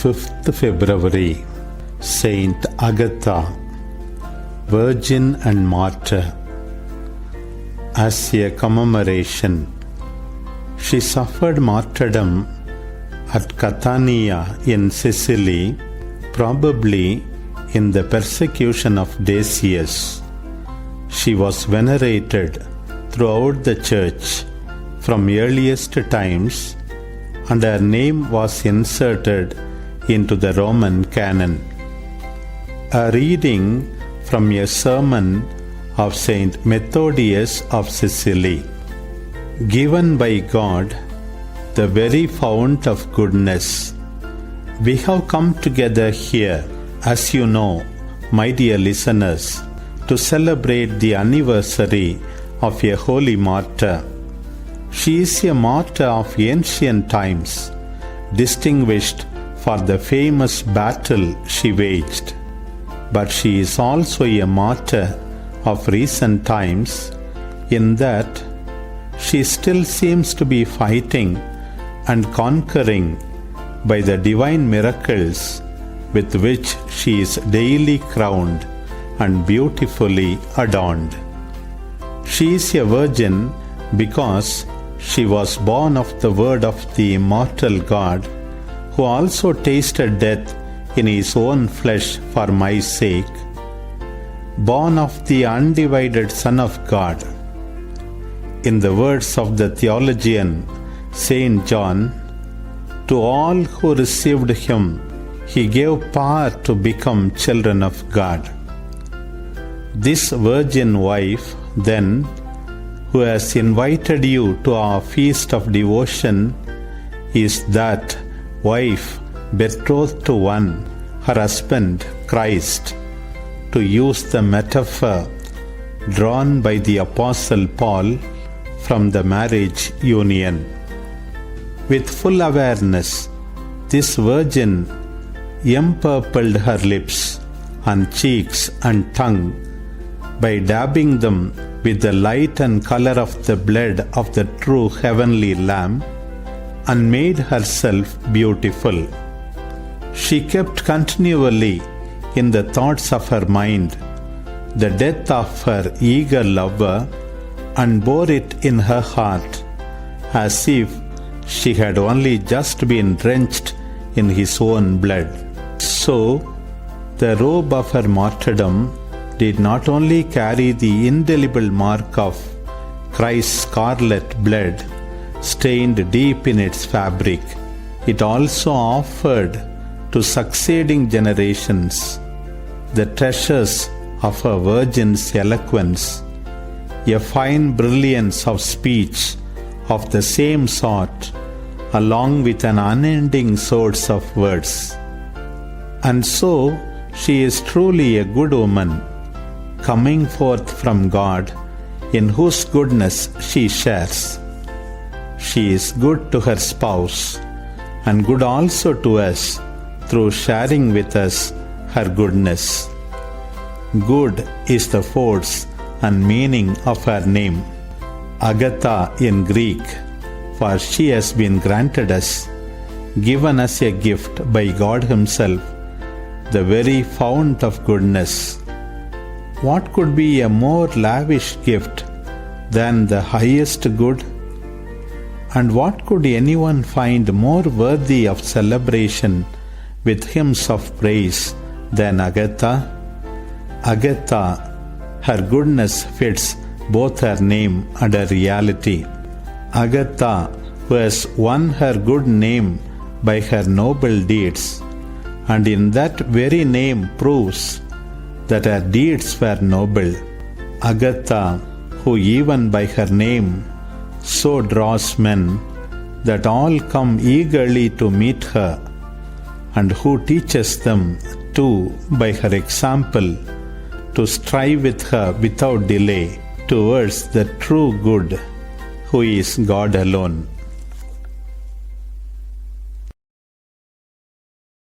5th February, Saint Agatha, Virgin and Martyr. As a commemoration, she suffered martyrdom at Catania in Sicily, probably in the persecution of Decius. She was venerated throughout the church from earliest times, and her name was inserted into the Roman canon. A reading from a sermon of Saint Methodius of Sicily. Given by God, the very fount of goodness, we have come together here, as you know, my dear listeners, to celebrate the anniversary of a holy martyr. She is a martyr of ancient times, distinguished for the famous battle she waged. But she is also a martyr of recent times, in that she still seems to be fighting and conquering by the divine miracles with which she is daily crowned and beautifully adorned. She is a virgin because she was born of the word of the immortal God, who also tasted death in his own flesh for my sake, born of the undivided Son of God. In the words of the theologian Saint John, to all who received him, he gave power to become children of God. This virgin wife, then, who has invited you to our feast of devotion, is that wife betrothed to one, her husband, Christ, to use the metaphor drawn by the Apostle Paul from the marriage union. With full awareness, this virgin empurpled her lips and cheeks and tongue by dabbing them with the light and color of the blood of the true heavenly Lamb, and made herself beautiful. She kept continually in the thoughts of her mind the death of her eager lover, and bore it in her heart as if she had only just been drenched in his own blood. So, the robe of her martyrdom did not only carry the indelible mark of Christ's scarlet blood stained deep in its fabric, it also offered to succeeding generations the treasures of her virgin's eloquence, a fine brilliance of speech of the same sort, along with an unending source of words. And so, she is truly a good woman, coming forth from God, in whose goodness she shares. She is good to her spouse, and good also to us through sharing with us her goodness. Good is the force and meaning of her name, Agatha in Greek, for she has been granted us, given as a gift by God Himself, the very fount of goodness. What could be a more lavish gift than the highest good? And what could anyone find more worthy of celebration with hymns of praise than Agatha? Agatha, her goodness fits both her name and her reality. Agatha, who has won her good name by her noble deeds, and in that very name proves that her deeds were noble. Agatha, who even by her name so draws men that all come eagerly to meet her, and who teaches them too by her example to strive with her without delay towards the true good, who is God alone.